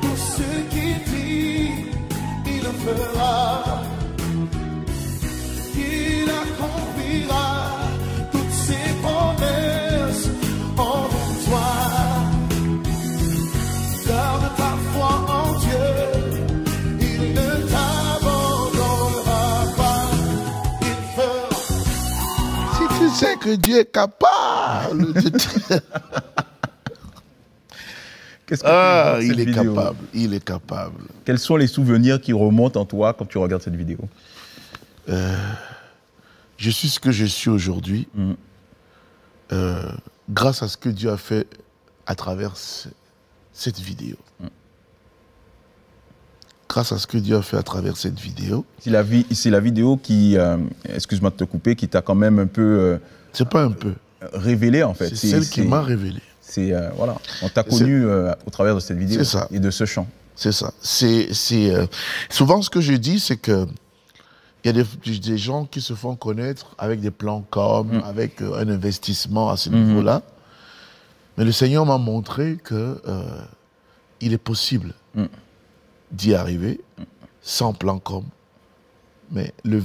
tout ce qu'il dit, il le fera. Il accomplira toutes ses promesses en toi. Garde ta foi en Dieu, il ne t'abandonnera pas. Il fera. Si tu sais que Dieu est capable de te... Qu'est-ce que tu regardes cette il est vidéo? capable, il est capable. Quels sont les souvenirs qui remontent en toi quand tu regardes cette vidéo? Je suis ce que je suis aujourd'hui grâce à ce que Dieu a fait à travers cette vidéo. Grâce à ce que Dieu a fait à travers cette vidéo. C'est la vidéo qui, excuse-moi de te couper, qui t'a quand même un peu... c'est pas un peu. Révélé, en fait. C'est celle qui m'a révélé. Voilà, on t'a connu au travers de cette vidéo et de ce chant. C'est ça. Souvent, ce que je dis, c'est que il y a des gens qui se font connaître avec des plans com, avec un investissement à ce niveau-là. Mais le Seigneur m'a montré que il est possible d'y arriver sans plan com. Mais le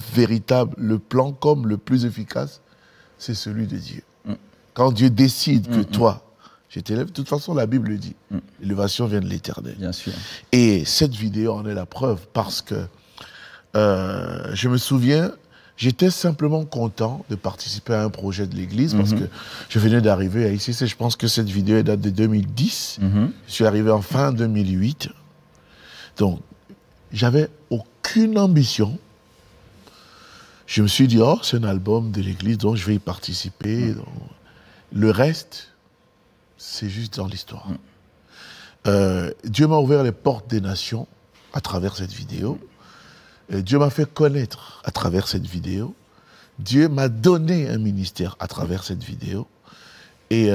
plan com le plus efficace, c'est celui de Dieu. Quand Dieu décide que toi, je t'élève, de toute façon, la Bible le dit. L'élévation vient de l'Éternel. Bien sûr. Et cette vidéo en est la preuve parce que je me souviens, J'étais simplement content de participer à un projet de l'église parce que je venais d'arriver à ICC. Je pense que cette vidéo date de 2010. Je suis arrivé en fin 2008. Donc, j'avais aucune ambition. Je me suis dit, oh, c'est un album de l'église, donc je vais y participer. Donc, le reste, c'est juste dans l'histoire. Dieu m'a ouvert les portes des nations à travers cette vidéo. Dieu m'a fait connaître à travers cette vidéo. Dieu m'a donné un ministère à travers cette vidéo. Et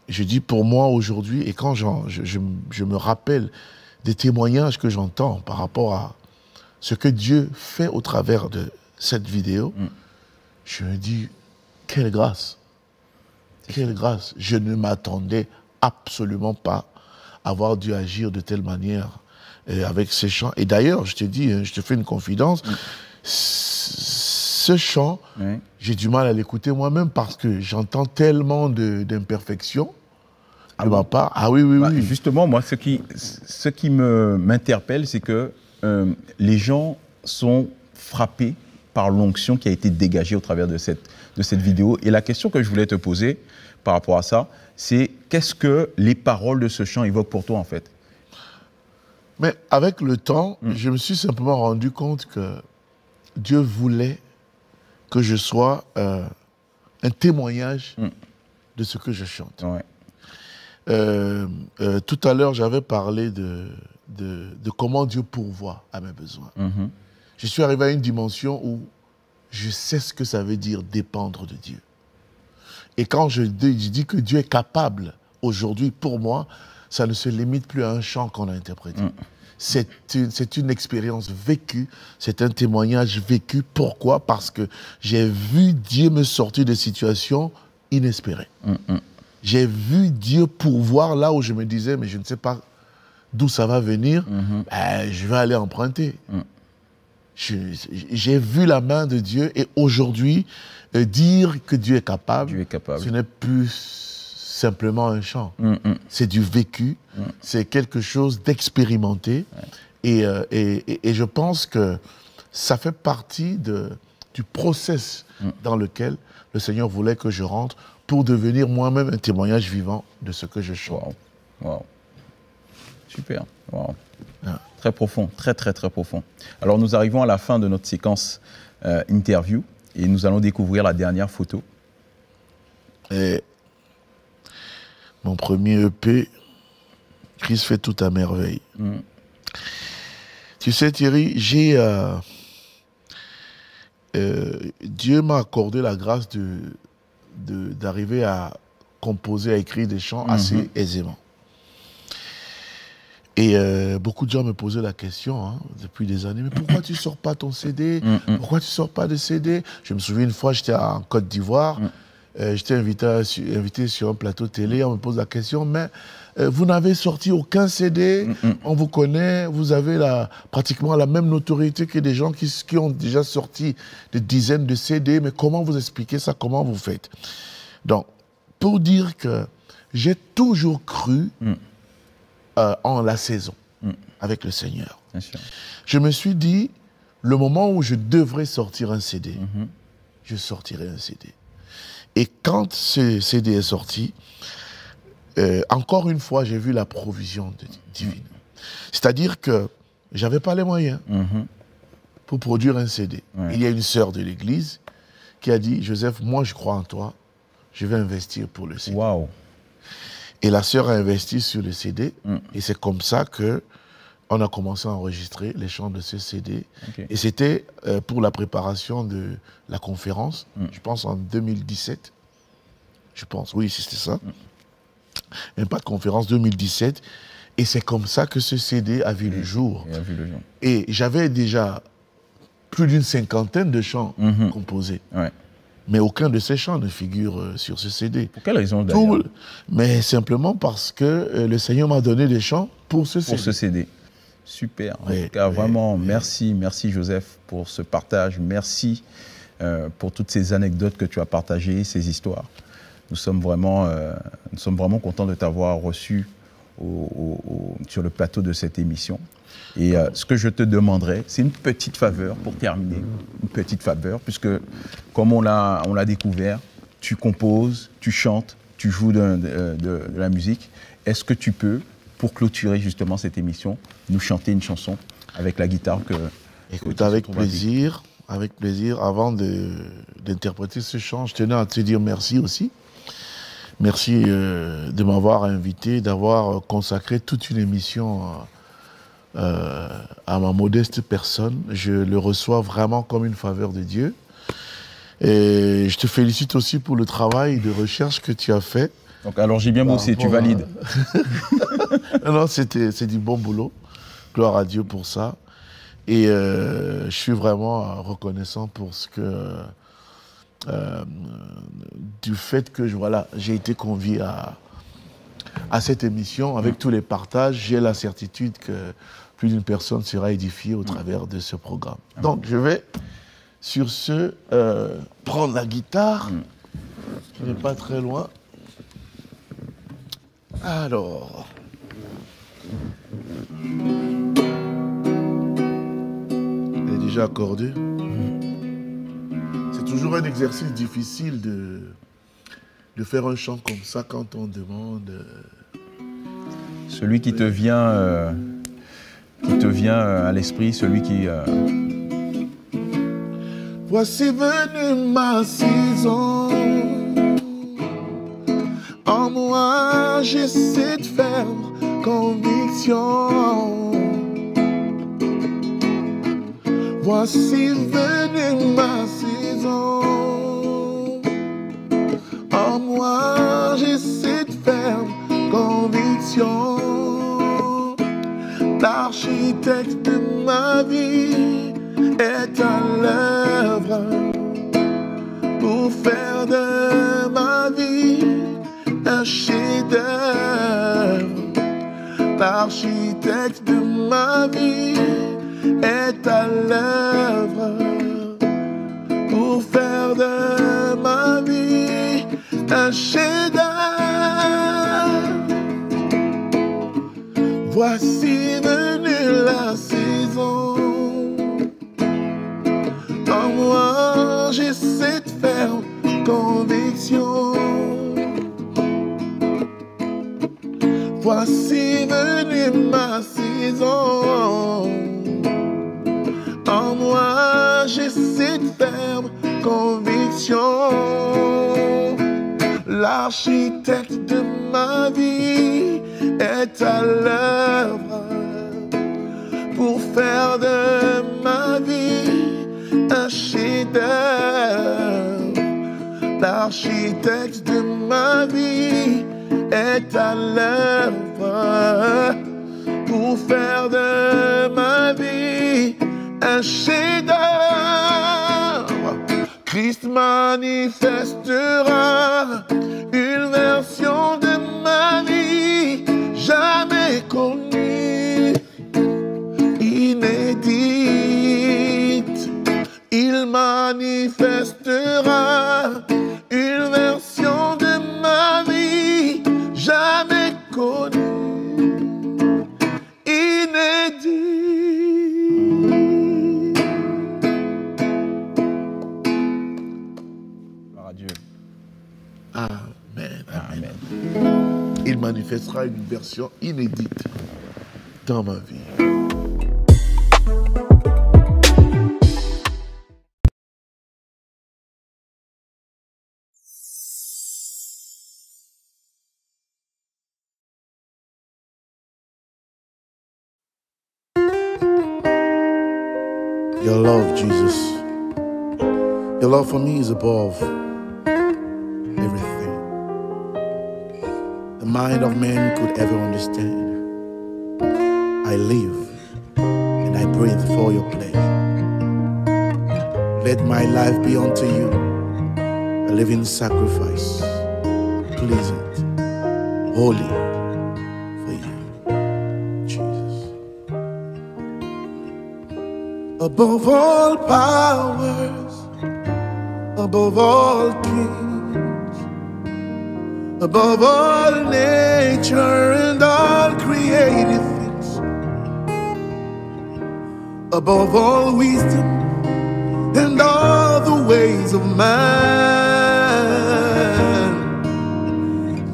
je dis pour moi aujourd'hui, et quand je me rappelle des témoignages que j'entends par rapport à ce que Dieu fait au travers de cette vidéo, je me dis, quelle grâce. Quelle grâce. Je ne m'attendais absolument pas à voir Dieu agir de telle manière avec ces chants. Et d'ailleurs, je te dis, je te fais une confidence, ce chant, j'ai du mal à l'écouter moi-même parce que j'entends tellement d'imperfections de ma part. Ah oui, oui, oui. Justement, moi, ce qui m'interpelle, c'est que les gens sont frappés par l'onction qui a été dégagée au travers de cette vidéo. Et la question que je voulais te poser par rapport à ça, c'est qu'est-ce que les paroles de ce chant évoquent pour toi, en fait? Mais avec le temps, je me suis simplement rendu compte que Dieu voulait que je sois un témoignage de ce que je chante. Tout à l'heure, j'avais parlé de comment Dieu pourvoit à mes besoins. Je suis arrivé à une dimension où je sais ce que ça veut dire dépendre de Dieu. Et quand je dis que Dieu est capable aujourd'hui, pour moi, ça ne se limite plus à un chant qu'on a interprété. C'est une expérience vécue, c'est un témoignage vécu. Pourquoi? Parce que j'ai vu Dieu me sortir de situations inespérées. J'ai vu Dieu pourvoir là où je me disais, mais je ne sais pas d'où ça va venir, je vais aller emprunter. J'ai vu la main de Dieu et aujourd'hui, dire que Dieu est capable, ce n'est plus simplement un chant. C'est du vécu, c'est quelque chose d'expérimenté. Et je pense que ça fait partie du process dans lequel le Seigneur voulait que je rentre pour devenir moi-même un témoignage vivant de ce que je chante. Wow. Super. Wow. Très profond, très, très, très profond. Alors, nous arrivons à la fin de notre séquence interview et nous allons découvrir la dernière photo. Et mon premier EP, Christ fait tout à merveille. Tu sais, Thierry, Dieu m'a accordé la grâce d'arriver à composer, à écrire des chants assez aisément. Et beaucoup de gens me posaient la question depuis des années, mais pourquoi tu ne sors pas ton CD? Pourquoi tu ne sors pas de CD? Je me souviens une fois, j'étais en Côte d'Ivoire, j'étais invité sur un plateau télé, on me pose la question, mais vous n'avez sorti aucun CD, on vous connaît, vous avez pratiquement la même notoriété que des gens qui ont déjà sorti des dizaines de CD, mais comment vous expliquez ça, comment vous faites? Donc, pour dire que j'ai toujours cru en la saison avec le Seigneur. Je me suis dit, le moment où je devrais sortir un CD, je sortirai un CD. Et quand ce CD est sorti, encore une fois, j'ai vu la provision divine. C'est-à-dire que je n'avais pas les moyens pour produire un CD. Il y a une sœur de l'église qui a dit, Joseph, moi je crois en toi, je vais investir pour le CD. Et la sœur a investi sur le CD, et c'est comme ça qu'on a commencé à enregistrer les chants de ce CD. Et c'était pour la préparation de la conférence, je pense en 2017. Je pense, oui, c'était ça. Impact Conférence 2017. Et c'est comme ça que ce CD a vu le jour. Et j'avais déjà plus d'une cinquantaine de chants composés. Mais aucun de ces chants ne figure sur ce CD. Pour quelle raison d'ailleurs? Mais simplement parce que le Seigneur m'a donné des chants pour ce CD. Pour ce CD. Super. En tout cas, vraiment, merci Joseph pour ce partage. Merci pour toutes ces anecdotes que tu as partagées, ces histoires. Nous sommes vraiment contents de t'avoir reçu sur le plateau de cette émission. Et ce que je te demanderais, c'est une petite faveur pour terminer, une petite faveur, puisque comme on l'a découvert, tu composes, tu chantes, tu joues de la musique. Est-ce que tu peux, pour clôturer justement cette émission, nous chanter une chanson avec la guitare que... Écoute, avec plaisir. Avec plaisir. Avant d'interpréter ce chant, je tenais à te dire merci aussi. Merci de m'avoir invité, d'avoir consacré toute une émission à ma modeste personne. Je le reçois vraiment comme une faveur de Dieu. Et je te félicite aussi pour le travail de recherche que tu as fait. Donc, alors j'ai bien bossé, tu valides. Non, c'est du bon boulot. Gloire à Dieu pour ça. Et je suis vraiment reconnaissant pour ce que... du fait que j'ai été convié à cette émission, avec tous les partages, j'ai la certitude que plus d'une personne sera édifiée au travers de ce programme. Donc je vais, sur ce, prendre la guitare. Je n'ai pas très loin. Alors... Elle est déjà accordée. C'est toujours un exercice difficile de faire un chant comme ça quand on demande... Celui qui te vient à l'esprit, celui qui... Voici venue ma saison. En moi, j'ai cette ferme conviction. Voici venue ma saison. En moi, j'ai cette ferme conviction. L'architecte de ma vie est à l'œuvre pour faire de ma vie un chef-d'œuvre. L'architecte de ma vie est à l'œuvre pour faire de ma vie un chef-d'œuvre. Voici venue la saison. En moi, j'ai cette ferme conviction. Voici venue ma saison. En moi, j'ai cette ferme conviction. L'architecte de ma vie est à l'œuvre pour faire de ma vie un chef-d'œuvre. L'architecte de ma vie est à l'œuvre pour faire de ma vie un chef-d'œuvre. Christ manifestera une version de ma vie jamais connue, inédite. Il manifestera une version de ma vie jamais connue, inédite. Gloire à Dieu. Amen, amen. Amen. Il manifestera une version inédite dans ma vie. Your love, Jesus. Your love for me is above everything the mind of man could ever understand. I live and I breathe for your pleasure. Let my life be unto you a living sacrifice, pleasant, holy for you, Jesus. Above all powers, above all kings, above all nature and all above all wisdom and all the ways of man.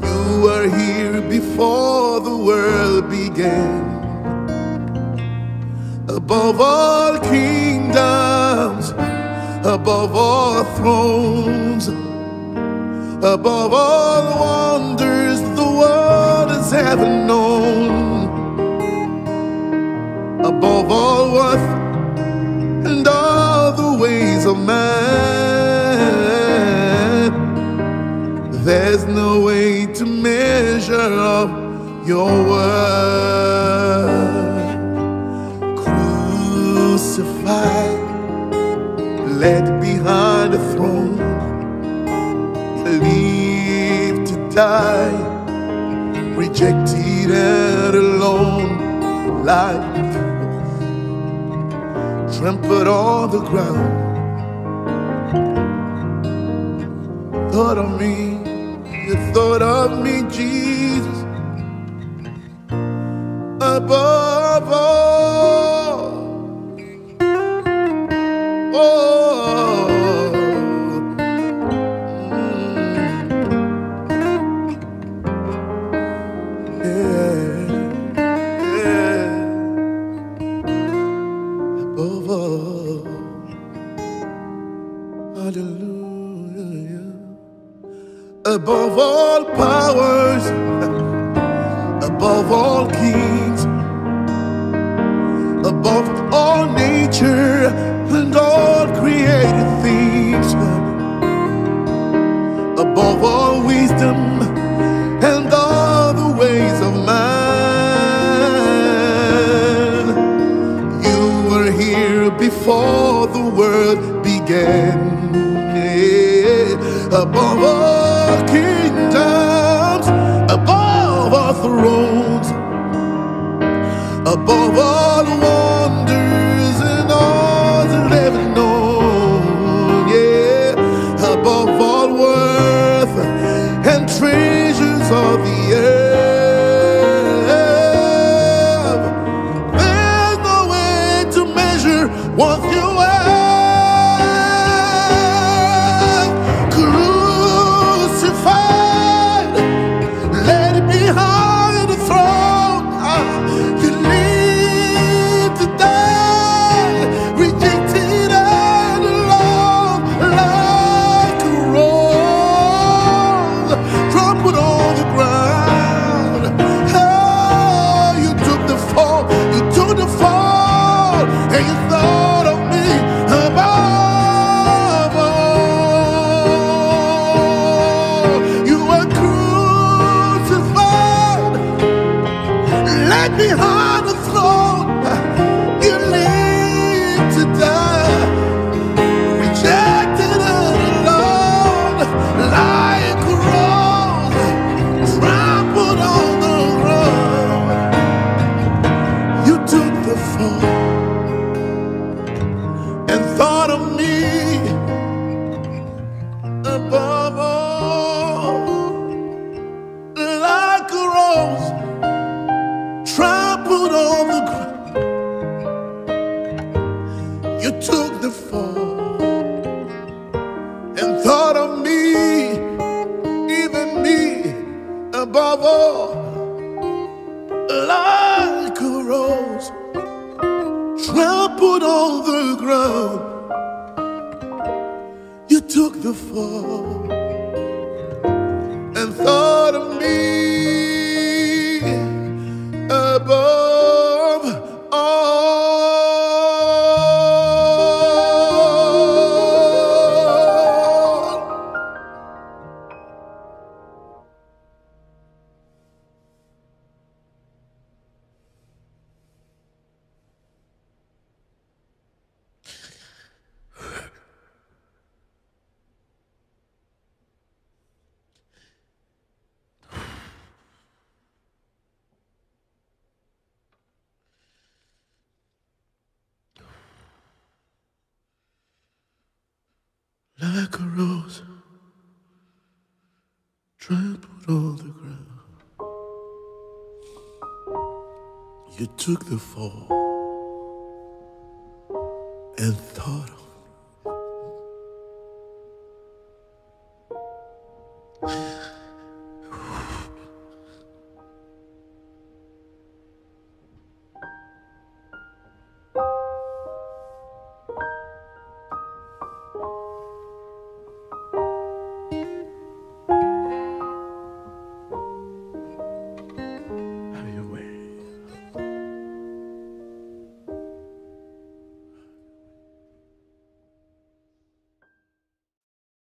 You were here before the world began. Above all kingdoms, above all thrones, above all wonders the world has ever known, above all worth and all the ways of man. There's no way to measure up your worth. Crucified, led behind the throne, leave to die, rejected and alone, like trampled on the ground. Thought of me, you thought of me, Jesus, above all. Above all powers, above all kings, above all nature and all created things, above all wisdom and all the ways of man. You were here before the world began. Above all kingdoms, above all thrones, above all wonders and all that ever known, yeah, above all worth and treasures of the earth. There's no way to measure what you are. Behind the throne, you live to die, rejected and alone, like a rose, trampled on the ground. You took the fall and thought of me above all, like a rose trampled on the ground. You took the fall and thought of me, even me, above all, like a rose trampled on the ground. You took the fall and thought of me above all. Like a rose trampled on the ground. You took the fall El Toro.